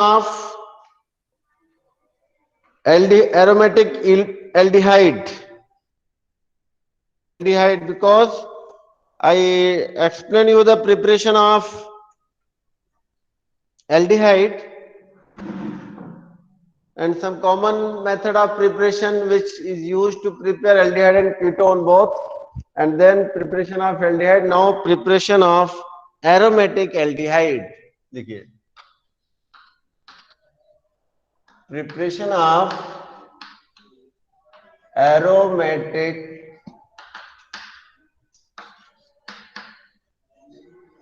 of aromatic aldehyde. Because I explain you the preparation of aldehyde and some common method of preparation which is used to prepare aldehyde and ketone both, and then preparation of aldehyde. Now preparation of aromatic aldehyde. देखिए preparation of aromatic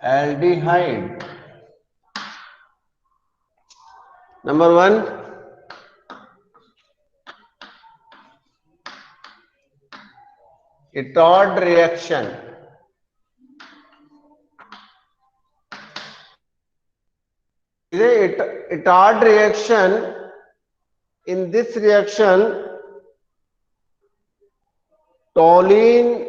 aldehyde. Number one, Itard reaction. Itard reaction. In this reaction, toluene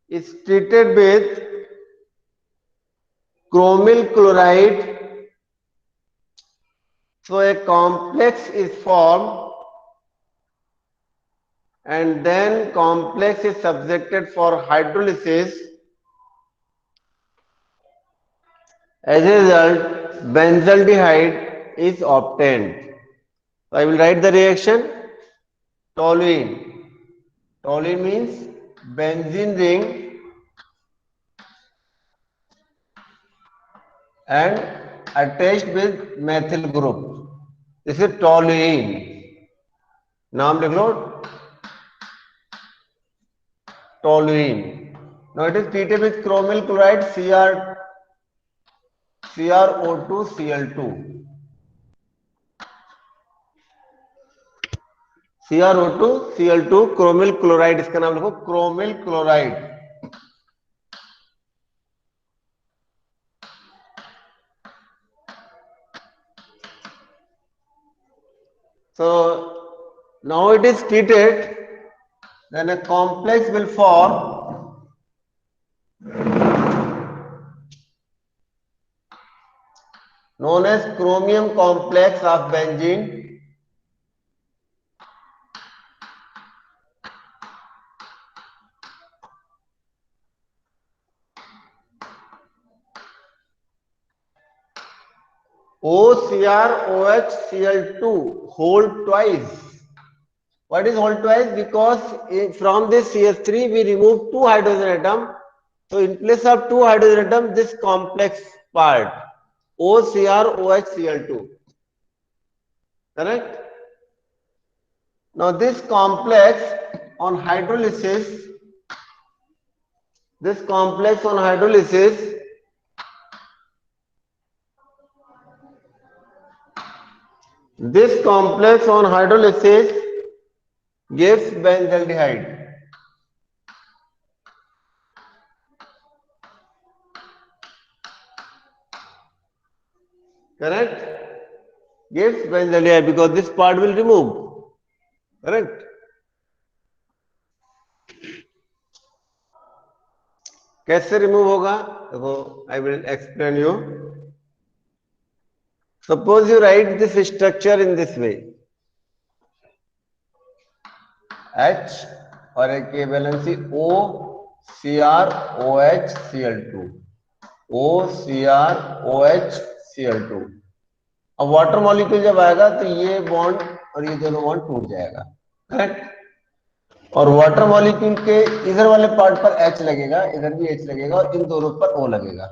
is treated with chromyl chloride. So a complex is formed, and then complex is subjected for hydrolysis. As a result, benzaldehyde is obtained. So I will write the reaction. Toluene. Toluene means benzene ring and attached with methyl group. This is toluene. नाम लिख लो, toluene. Now it is treated with chromyl chloride CrO2 Cl2. CrO2 Cl2 chromyl chloride, इसका नाम लिखो chromyl chloride. So now it is treated, then a complex will form known as chromium complex of benzene. OCrOHCl2 hold twice. What is hold twice? Because from this CH3 we remove two hydrogen atom. So in place of two hydrogen atom, this complex part OCrOHCl2. Correct? Now this complex on hydrolysis, this complex on hydrolysis gives benzaldehyde. Correct? Gives benzaldehyde because this part will remove. Correct? कैसे remove होगा? देखो, I will explain you. Suppose you write this structure in this way. H और एक के valency OCrOHCl2. OCrOHCl2. अब water molecule जब आएगा तो ये बॉन्ड और ये दोनों बॉन्ड टूट जाएगा. करेक्ट? और वाटर मॉलिक्यूल के इधर वाले पार्ट पर H लगेगा, इधर भी H लगेगा और इन दोनों पर O लगेगा.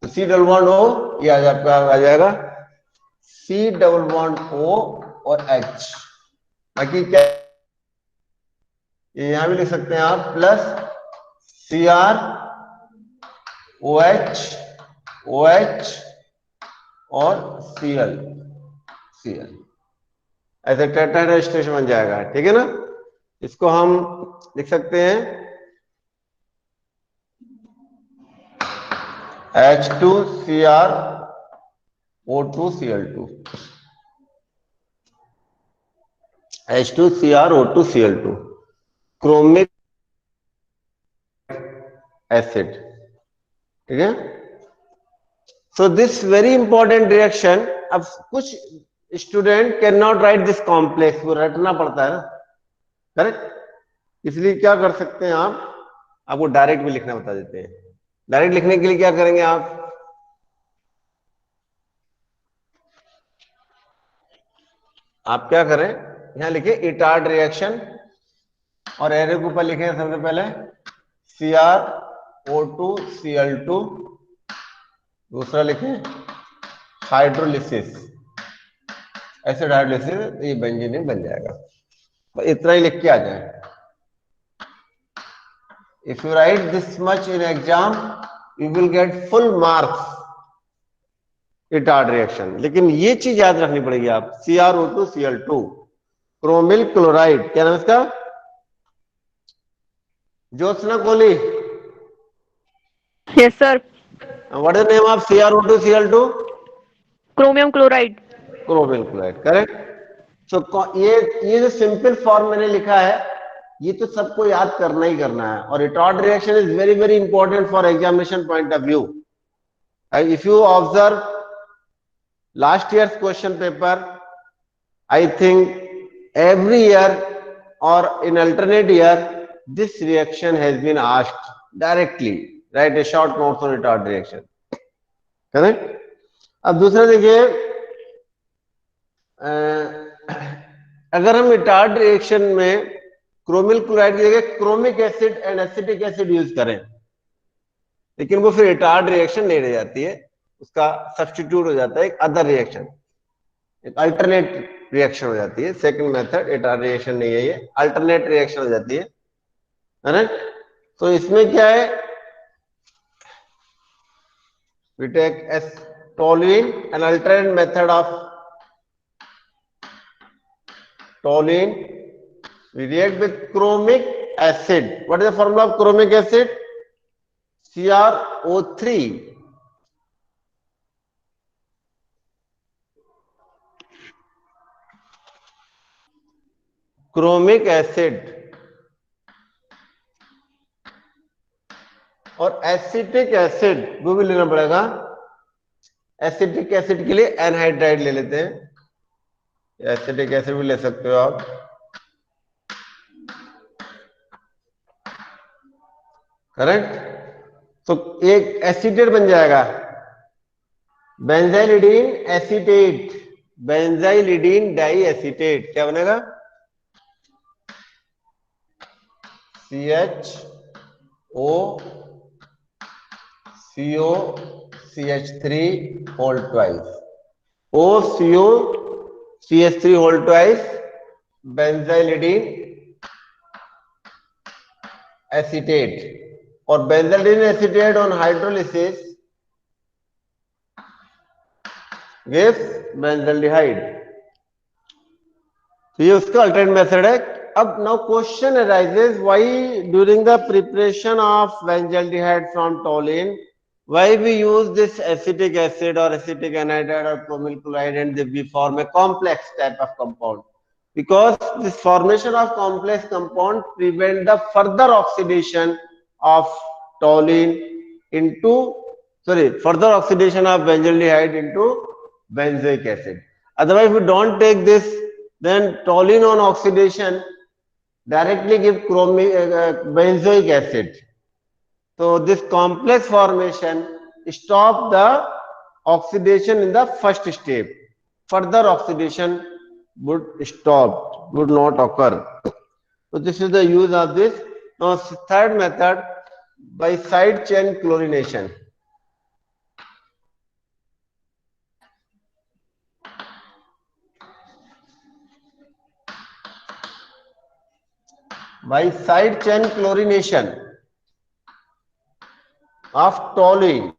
तो C डबल बॉन्ड O ये आ जाएगा C डबल बॉन्ड O और H. बाकी क्या ये यहां भी लिख सकते हैं आप, प्लस CrOH और Cl ऐसे टेट्राहेड्रल बन जाएगा. ठीक है ना? इसको हम लिख सकते हैं H2CrO2Cl2. H2CrO2Cl2 chromic acid. ठीक है? So this very important reaction, अब कुछ student can not right this complex, वो रटना पड़ता है ना, करेक्ट। इसलिए क्या कर सकते हैं आप, आपको डायरेक्ट भी लिखना बता देते हैं। डायरेक्ट लिखने के लिए क्या करेंगे आप क्या करें, यहां लिखे इटार्ड रिएक्शन और एरो के ऊपर लिखे सबसे पहले CrO2Cl2, दूसरा लिखे हाइड्रोलिसिस, एसिड हाइड्रोलिसिस, ये बेंजीन बन जाएगा। तो इतना ही लिख के आ जाए। If you right this much in exam you will get full marks Etard reaction. लेकिन ये चीज याद रखनी पड़ेगी आप, CrO2Cl2 क्रोमिल क्लोराइड, क्या नाम इसका, Jyotsna Kohli. Yes, sir. What is the name of CrO2Cl2? Chromium chloride. Chromyl chloride, correct. So ये जो सिंपल फॉर्म मैंने लिखा है ये तो सबको याद करना ही करना है। और Etard reaction is very very important for examination point of view. If you observe last year's question paper, I think every year or in alternate year this reaction has been asked directly. Write a short note on retard reaction, correct? अब दूसरा देखिए, अगर हम retard reaction में chromyl chloride की जगह chromic acid and acetic acid use करें, लेकिन वो फिर रिटार्ड रिएक्शन नहीं रह जाती है, उसका सब्स्टिट्यूट हो जाता है एक अदर रिएक्शन, एक अल्टरनेट रिएक्शन हो जाती है। सेकंड मेथड रिटार्ड रिएक्शन नहीं है, ये अल्टरनेट रिएक्शन हो जाती है, करेक्ट। तो इसमें क्या है, we take as toluene, an alternate method of toluene, we react with chromic acid. What is the formula of chromic acid? CrO3, chromic acid, और एसिटिक एसिड वो भी लेना पड़ेगा। एसिटिक एसिड के लिए एनहाइड्राइड ले लेते हैं, एसिटिक एसिड भी ले सकते हो आप, करेक्ट। तो एक एसिटेट बन जाएगा, बेंजाइलिडीन एसीटेट, बेंजाइलिडीन डाई एसीटेट, क्या बनेगा, CHO CO CH3 whole twice, OCO CH3 whole twice, benzylidene acetate, और benzylidene acetate on hydrolysis gives benzaldehyde. तो ये उसका अल्टरनेट मेथड है। अब now question arises, why during the preparation of benzaldehyde from toluene why we use this acetic acid or acetic anhydride or chromyl chloride and we form a complex type of compound, because this formation of complex compound prevent the further oxidation of toluene into further oxidation of benzaldehyde into benzoic acid. Otherwise if we don't take this, then toluene on oxidation directly give benzoic acid. So this complex formation stop the oxidation in the first step. Further oxidation would stop, would not occur. So this is the use of this. Now third method, by side chain chlorination. By side chain chlorination of toluene,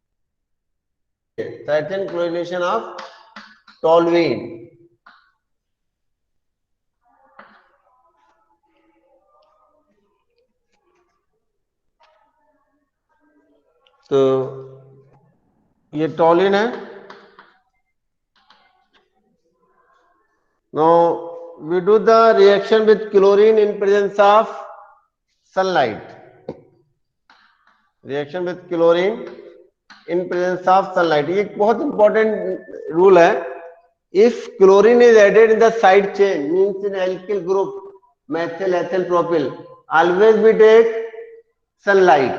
side chain chlorination of toluene, तो ये टॉलिन है। Now we do the reaction with chlorine in presence of sunlight. Reaction with chlorine in presence of sunlight. ये एक बहुत important rule है. If chlorine is added in the side chain, means in alkyl group, methyl, ethyl, propyl, always we take sunlight.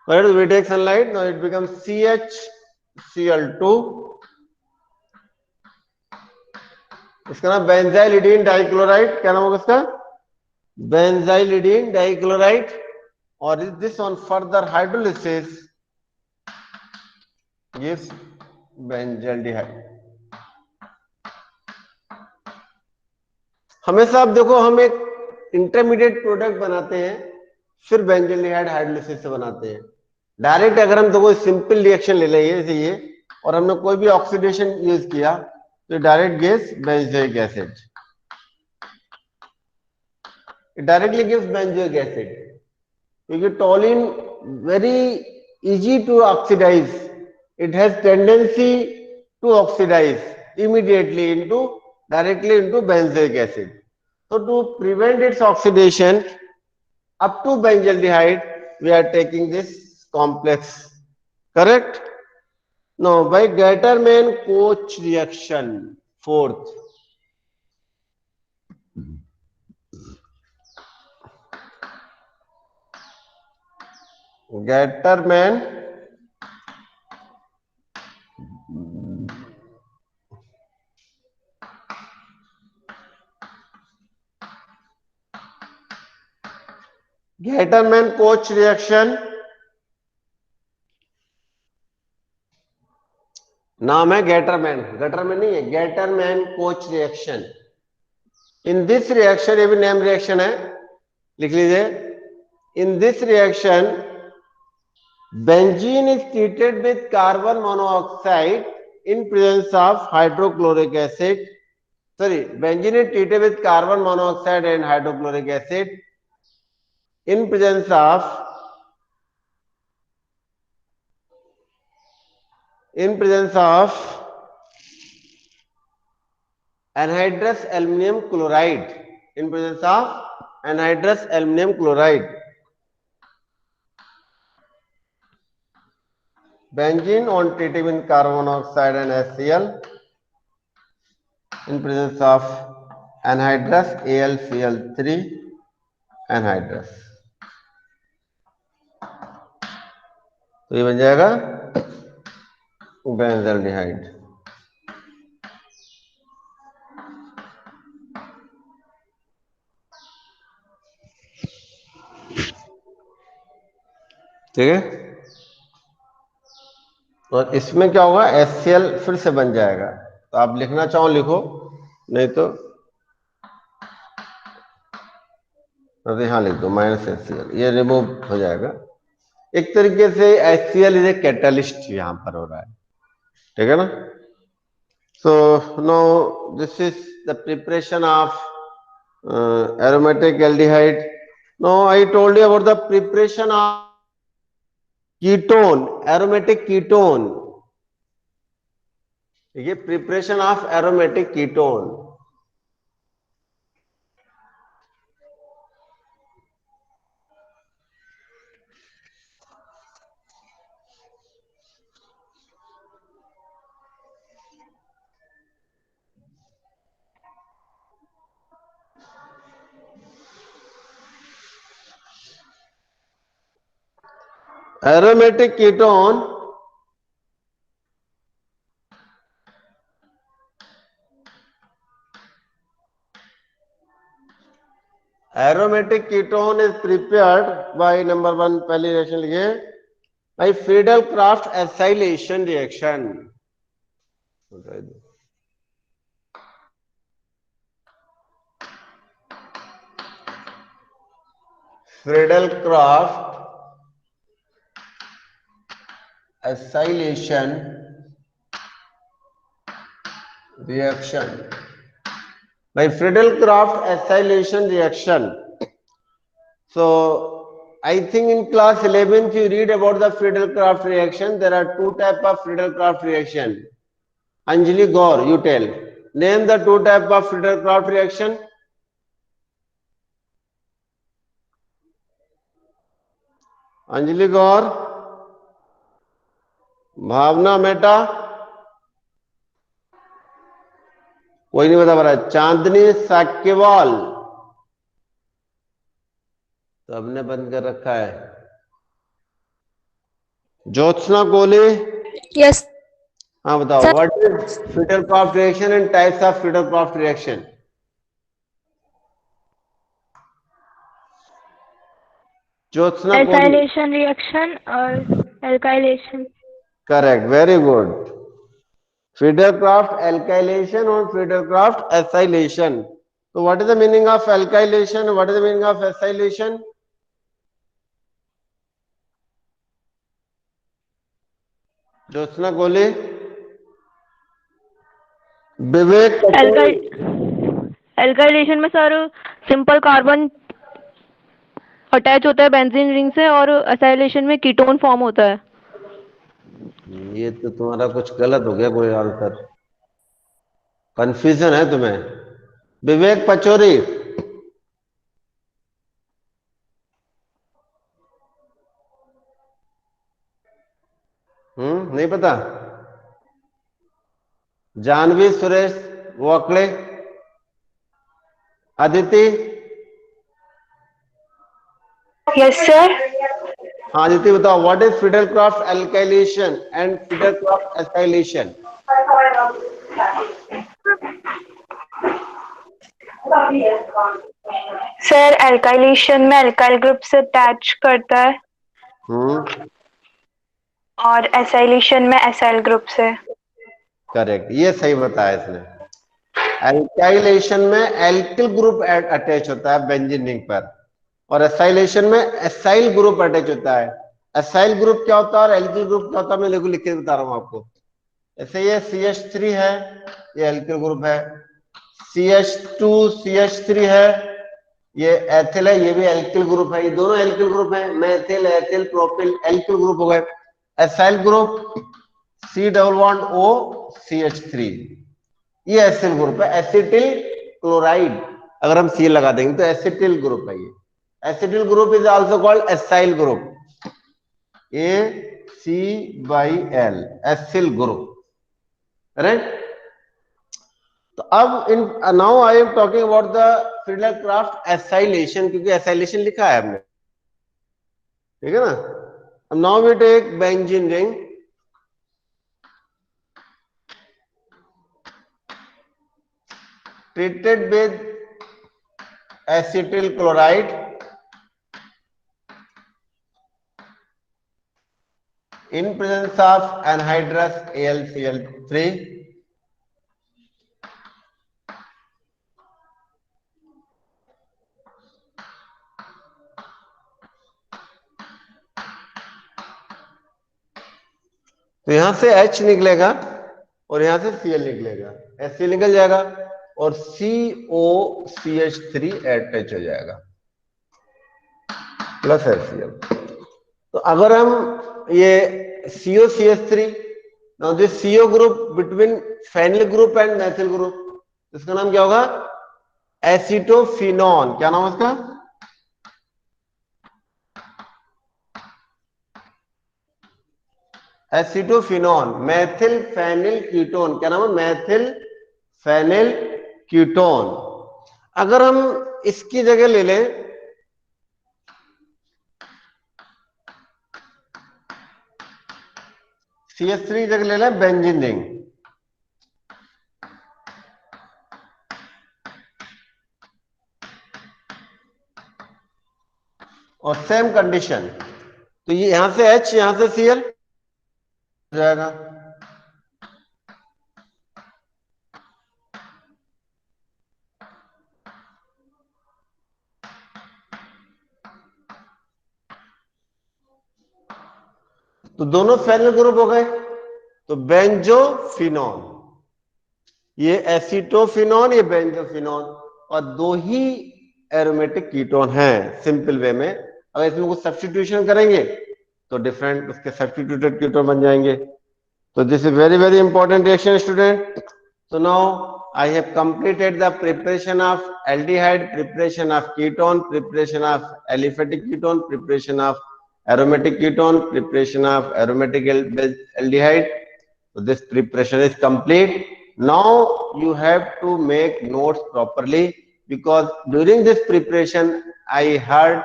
Where do we take sunlight? Now it becomes CHCl2. इसका नाम बेंजाइलिडीन dichloride. क्या नाम होगा इसका? बेंजाइलिडीन dichloride. और is this on further hydrolysis gives benzaldehyde. हमेशा आप देखो, हम एक इंटरमीडिएट प्रोडक्ट बनाते हैं, फिर बेंजल्डिहाइड हाइड्रोलिसिस से बनाते हैं. डायरेक्ट अगर हम देखो सिंपल रिएक्शन ले लेंगे जैसे ये, और हमने कोई भी ऑक्सीडेशन यूज किया तो direct gives benzoic acid. It directly gives benzoic acid क्योंकि toluene very easy to oxidise. It has tendency to oxidise immediately into directly into benzoic acid. So to prevent its oxidation up to benzaldehyde, we are taking this complex. Correct? Now by Gattermann-Koch reaction, fourth. Gattermann Gattermann-Koch reaction. नाम है Gattermann. Gattermann नहीं है, Gattermann-Koch reaction. In this reaction, ये भी name reaction है, लिख लीजिए. In this reaction benzene is treated with carbon monoxide in presence of hydrochloric acid. Sorry, benzene is treated with carbon monoxide and hydrochloric acid in presence of anhydrous aluminum chloride. In presence of anhydrous aluminum chloride. Benzene on treated with carbon monoxide and HCl in presence of anhydrous AlCl3 anhydrous. तो ये बन जाएगा benzaldehyde. ठीक है. और इसमें क्या होगा, HCl फिर से बन जाएगा. तो आप लिखना चाहो लिखो, नहीं तो यहां लिख दो -HCl. ये रिमूव हो जाएगा. एक तरीके से HCl इज ए कैटलिस्ट यहां पर हो रहा है. ठीक है ना. So no this is the preparation of aromatic aldehyde. Now I told you about the preparation of ketone, aromatic ketone. ठीक है, preparation of aromatic ketone. Aromatic ketone aromatic ketone is prepared by number 1, पहली रिएक्शन लिखिए, by Friedel Craft acylation reaction. Friedel Craft acylation reaction. By Friedel-Crafts acylation reaction. So I think in class 11th you read about the Friedel-Crafts reaction. There are two types of Friedel-Crafts reaction. Anjali Gaur, you tell. Name the two types of Friedel-Crafts reaction. Anjali Gaur. भावना बेटा, कोई नहीं बता पा रहा। चांदनी साक्यवाल, तो हमने बंद कर रखा है। ज्योत्सना कोहली, यस हाँ बताओ, sir. What is Friedel Crafts reaction and types of Friedel Crafts reaction. Jyotsna Kohli, acylation reaction और alkylation. Correct, very good. Friedel Crafts alkylation और फिटरक्रॉफ्ट एसाइलेशन। तो what is the meaning of alkylation, what is the meaning of acylation? Jyotsna Kohli, Vivek Patori. Alkylation में sir simple carbon attach होता है benzene ring से, और acylation में ketone form होता है। ये तो तुम्हारा कुछ गलत हो गया, कोई आंसर, कंफ्यूजन है तुम्हें। विवेक पचौरी, नहीं पता। Janvi Suresh Vokle, Aditi, yes sir. हाँ अदिति बताओ, what is Friedel Crafts alkylation and Friedel Crafts acylation? Sir alkylation में एल्काइल ग्रुप से अटैच करता है, हम्म, और एसाइलेशन में एसाइल ग्रुप से। करेक्ट, ये सही बताया इसने। एल्काइलेशन में एल्किल ग्रुप अटैच होता है बेंजीन रिंग पर, और एसाइलेशन में एसाइल ग्रुप अटैच होता है। एसाइल ग्रुप क्या होता है और एल्किल ग्रुप क्या होता है, मैं देखो लिख के बता रहा हूं आपको। जैसे ये CH3 है, ये एल्किल ग्रुप है। CH2 CH3 है, ये एथिल है, ये भी एल्किल ग्रुप है। ये दोनों एल्किल ग्रुप है, methyl ethyl propyl alkyl group हो गए। Acyl group C double bond O CH3, ये एसिल ग्रुप है। एसिटिल क्लोराइड, अगर हम सी लगा देंगे तो एसिटिल ग्रुप है ये। Acetyl group is also called acyl group, ACl, acyl group, right. तो अब in now I am talking about the Friedel Crafts acylation, क्योंकि एसाइलेशन लिखा है हमने, ठीक है ना। अब now we take benzene ring, treated with acetyl chloride in presence of anhydrous AlCl3, तो यहां से H निकलेगा और यहां से Cl निकलेगा, HCl निकल जाएगा और COCH3 अटैच हो जाएगा प्लस HCl। तो अगर हम ये COCH3, now this CO group between phenyl group and methyl group, इसका नाम क्या होगा? एसिटोफिनॉन। क्या नाम है इसका? Acetophenone, methyl phenyl ketone. क्या नाम है? Methyl phenyl ketone. अगर हम इसकी जगह ले लें CH3 की जगह ले लें बेंजीन रिंग, और सेम कंडीशन, तो ये यहां से H यहां से Cl हो जाएगा। तो दोनों फेनिल ग्रुप हो गए, तो बेंजोफिनॉन, ये एसिटोफिनॉन, ये बेंजोफिनॉन, और दो ही एरोमेटिक कीटोन हैं सिंपल वे में। अगर इसमें कुछ सब्स्टिट्यूशन करेंगे तो डिफरेंट उसके सब्स्टिट्यूटेड कीटोन बन जाएंगे। So this is very very important reaction, student. So now I have completed the preparation of aldehyde, preparation of ketone, preparation of aliphatic ketone, preparation of aromatic ketone, preparation of aromatic aldehyde. So this preparation is complete. Now you have to make notes properly, because during this preparation I heard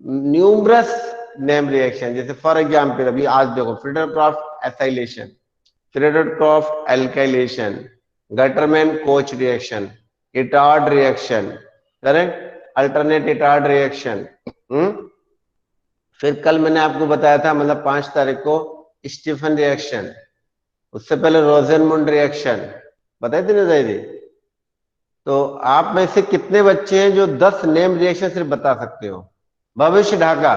numerous name reaction. जैसे for example अभी आज देखो Friedel Crafts acylation, Friedel Crafts alkylation, Gattermann Koch reaction, Etard reaction, correct, alternate Etard reaction. फिर कल मैंने आपको बताया था, मतलब 5 तारीख को, स्टीफन रिएक्शन, उससे पहले रोजेनमुंड रिएक्शन बताई थी ना दीदी। तो आप में से कितने बच्चे हैं जो 10 नेम रिएक्शन सिर्फ बता सकते हो? Bhavishya Dhaka,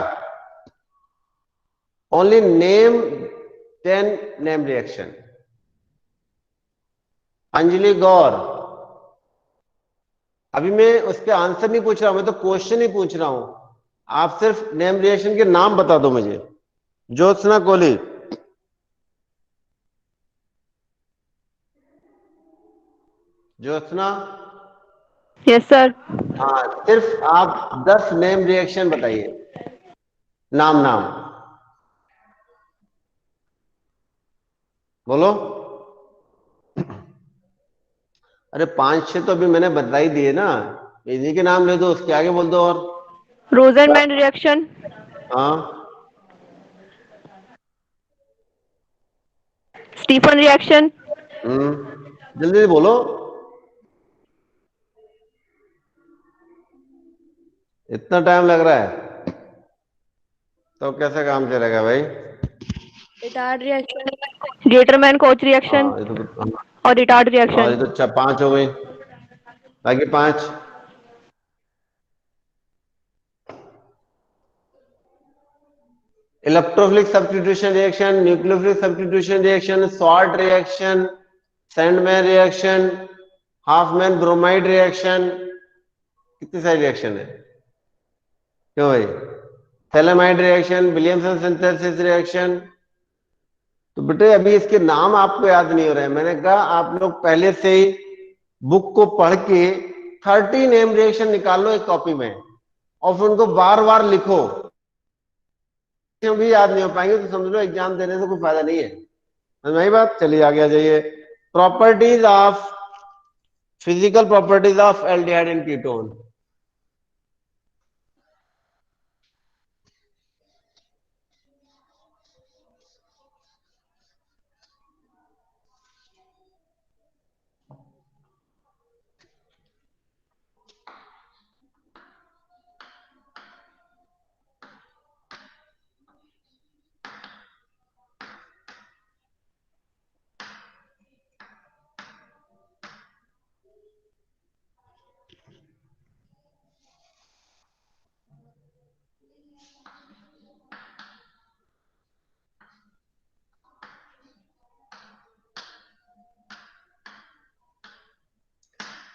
only name 10 name reaction. Anjali Gaur, अभी मैं उसके आंसर नहीं पूछ रहा हूं, मैं तो क्वेश्चन ही पूछ रहा हूं, आप सिर्फ नेम रिएक्शन के नाम बता दो मुझे। Jyotsna Kohli, Jyotsna, yes sir. हाँ सिर्फ आप 10 नेम रिएक्शन बताइए, नाम नाम बोलो। अरे 5-6 तो अभी मैंने बता ही दिए ना, इन्हीं के नाम ले दो, उसके आगे बोल दो। और रोजेनमैन रिएक्शन, हाँ, स्टीफन रिएक्शन, जल्दी जल्दी बोलो, इतना टाइम लग रहा है तो कैसे काम चलेगा भाई? Etard reaction, Gattermann coach reaction हाँ ये तो, और इटार्ड हाँ ये रिएक्शन। तो 5 हो गई, बाकी 5। Electrophilic substitution reaction, nucleophilic substitution reaction, salt reaction, Sandman reaction, Hopman bromide reaction, कितनी सारी रिएक्शन है क्यों भाई? Phthalimide reaction, Williamson synthesis reaction. तो बेटे अभी इसके नाम आपको याद नहीं हो रहे हैं, मैंने कहा आप लोग पहले से ही बुक को पढ़ के 30 नेम रिएक्शन निकाल लो एक कॉपी में, और फिर उनको बार बार लिखो। भी याद नहीं हो पाएंगे तो समझ लो एग्जाम देने से कोई फायदा नहीं है, समझ में आई बात? चलिए आगे आ जाइए। Properties of, physical properties of aldehyde and ketone.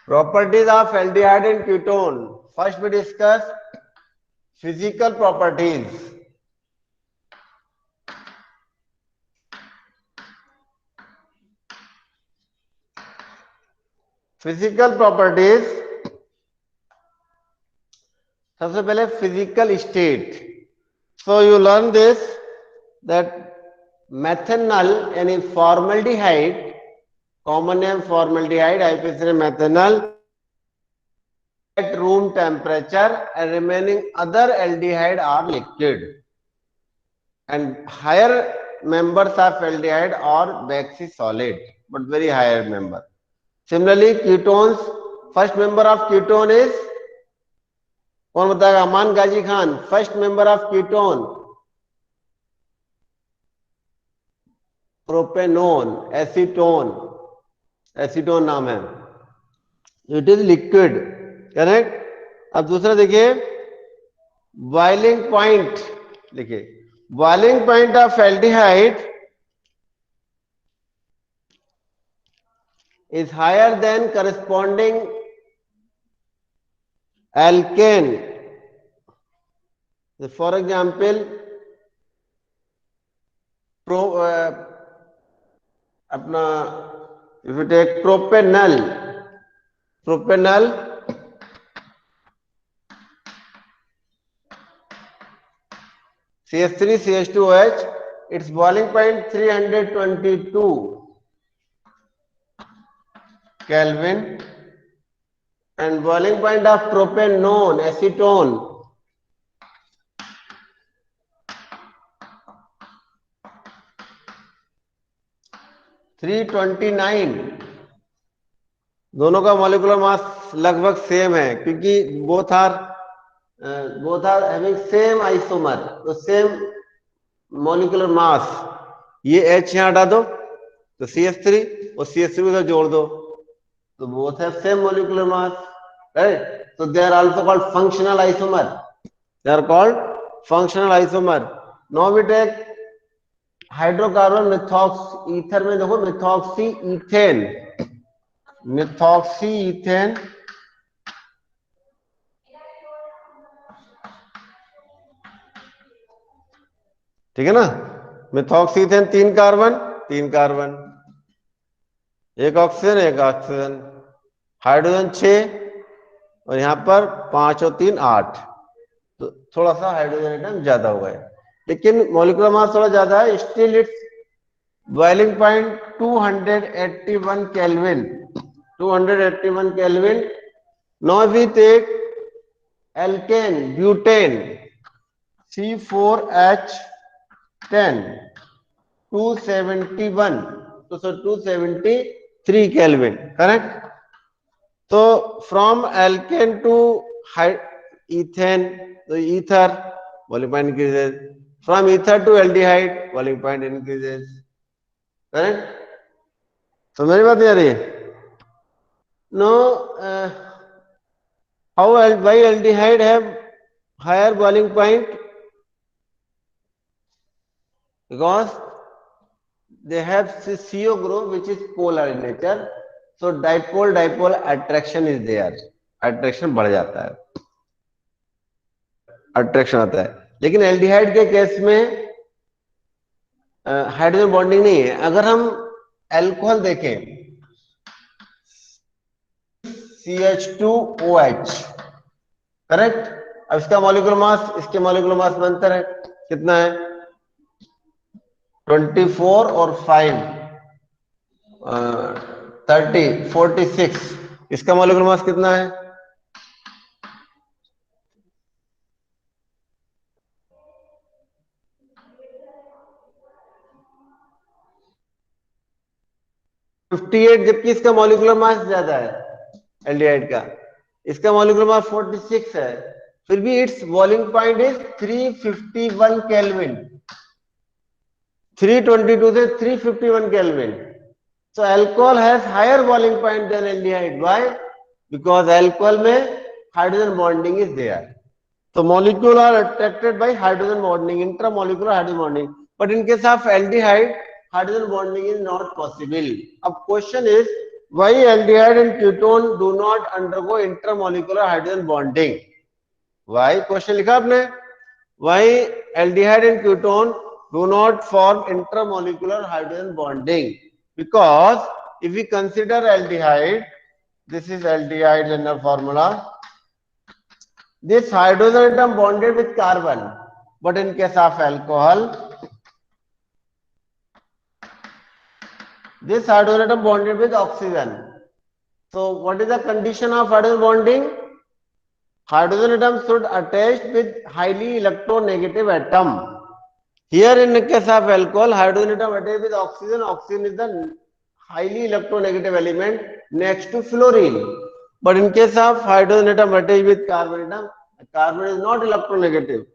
Properties of aldehyde and ketone. First we discuss physical properties. Physical properties, सबसे पहले physical state. So you learn this, that methanol यानी formaldehyde, common name formaldehyde, IPA methanol, at room temperature, and remaining other aldehyde are liquid, and higher members of aldehyde are waxy solid, but very higher member. Similarly ketones, first member of ketone is, कौन बताएगा? Aman Ghazi Khan. First member of ketone propanone, acetone, acetone नाम है, it is liquid, correct. अब दूसरा देखिए, boiling point, देखिए boiling point of aldehyde is higher than corresponding alkane. For example, अपना if you take propanol, CH3 CH2OH, its boiling point 322 Kelvin, and boiling point of propane known, acetone, 329। दोनों का molecular mass लगभग same है क्योंकि both are having same isomer, तो same molecular mass. ये H यहां हटा दो तो CH3 और CH3 उधर जोड़ दो तो both have same molecular mass, right? So they are also called functional isomer. They are called functional isomer. Now we take hydrocarbon methoxy ether में देखो मिथॉक्सी इथेन, मिथॉक्सी इथेन ठीक है ना। मिथॉक्सी इथेन 3 कार्बन 3 कार्बन, एक oxygen एक oxygen, hydrogen 6 और यहां पर 5 और 3 8, तो थोड़ा सा हाइड्रोजन एटम ज्यादा हो गए लेकिन मॉलिक्यूलर मास थोड़ा ज्यादा है। Still its boiling point 281 kelvin, 281 kelvin. Now we take alkane butane C4H10 271 तो सर 273 केल्विन, करेक्ट? तो फ्रॉम एल्केन टू इथेन, तो ether boiling point increases, from ether to aldehyde boiling point increases, correct? तो मेरी बात नहीं आ रही है? No, how why aldehyde have higher boiling point? Because they have CO group which is polar in nature, so dipole attraction is there, attraction बढ़ जाता है, अट्रैक्शन आता है। लेकिन एल्डिहाइड के केस में हाइड्रोजन बॉन्डिंग नहीं है। अगर हम अल्कोहल देखें CH2OH, करेक्ट? अब इसका मॉलिक्यूलर मास इसके मॉलिक्यूलर मास में अंतर है, कितना है? 24 और 5 30 46। इसका मॉलिक्यूलर मास कितना है? $58, जबकि इसका मॉलिक्यूलर मास ज्यादा है एल्डिहाइड का, इसका मॉलिक्यूलर मास 46 है, फिर भी it's boiling point is 351 kelvin, 322 से 351 kelvin. So alcohol has higher boiling point than aldehyde. Why? Because alcohol में hydrogen bonding is there. So molecule are attracted by hydrogen bonding, intramolecular hydrogen bonding. But in case of aldehyde, hydrogen bonding is not possible. अब question is why aldehyde and ketone do not undergo intramolecular hydrogen bonding? Why? Question लिखा आपने? Why aldehyde and ketone do not form intramolecular hydrogen bonding? Because if we consider aldehyde, this is aldehyde general formula. This hydrogen atom bonded with carbon, but in case of alcohol, this hydrogen atom bonded with oxygen. So what is the condition of hydrogen bonding? Hydrogen atom should attach with highly electronegative atom. Here in the case of alcohol, hydrogen atom attached with oxygen. Oxygen is the highly electronegative element next to fluorine. But in case of hydrogen atom attached with carbon atom, carbon is not electronegative.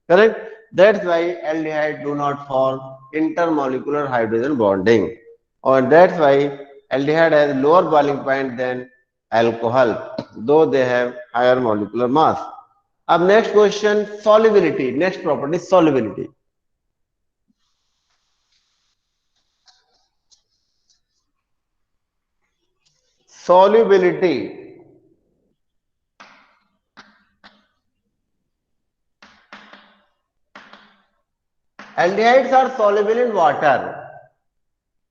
Correct? That's why aldehyde do not form intermolecular hydrogen bonding. Or that's why aldehyde has lower boiling point than alcohol, though they have higher molecular mass. अब next question, solubility. Next property, solubility. Solubility. Aldehydes are soluble in water.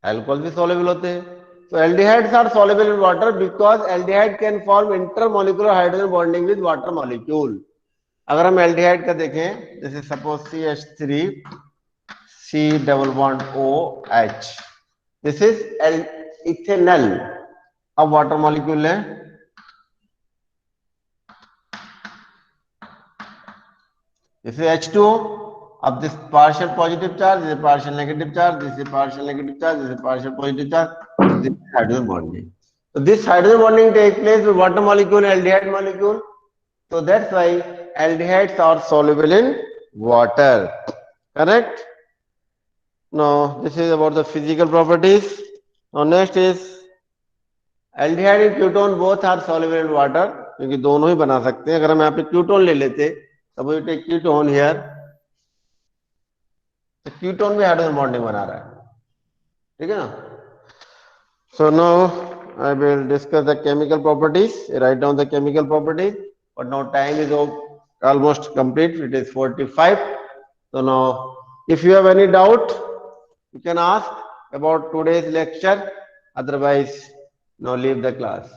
Alcohol भी soluble होते हैं. So aldehydes are soluble in water because aldehyde can form intermolecular hydrogen bonding with water molecule. अगर हम aldehyde का देखें, जैसे suppose CH3 C double bond OH, this is ethanal. अब water molecule है, this is H2O. अब this partial positive charge, this is partial negative charge, this is partial negative charge, this is partial positive charge, this is hydrogen bonding. So this hydrogen bonding takes place with water molecule, aldehyde molecule. So that's why aldehydes are soluble in water. Correct? Now this is about the physical properties. Now next is aldehyde and ketone both are soluble in water, क्योंकि दोनों ही बना सकते हैं। अगर हम यहाँ पे ketone ले लेते, suppose you take ketone here, तो कीटोन भी हाइड्रोजन बॉन्डिंग बना रहा है, ठीक है ना। So now I will discuss the chemical properties, write down the chemical properties, but now time is almost complete, it is 45. So now if you have any doubt, you can ask about today's lecture, otherwise now leave the class.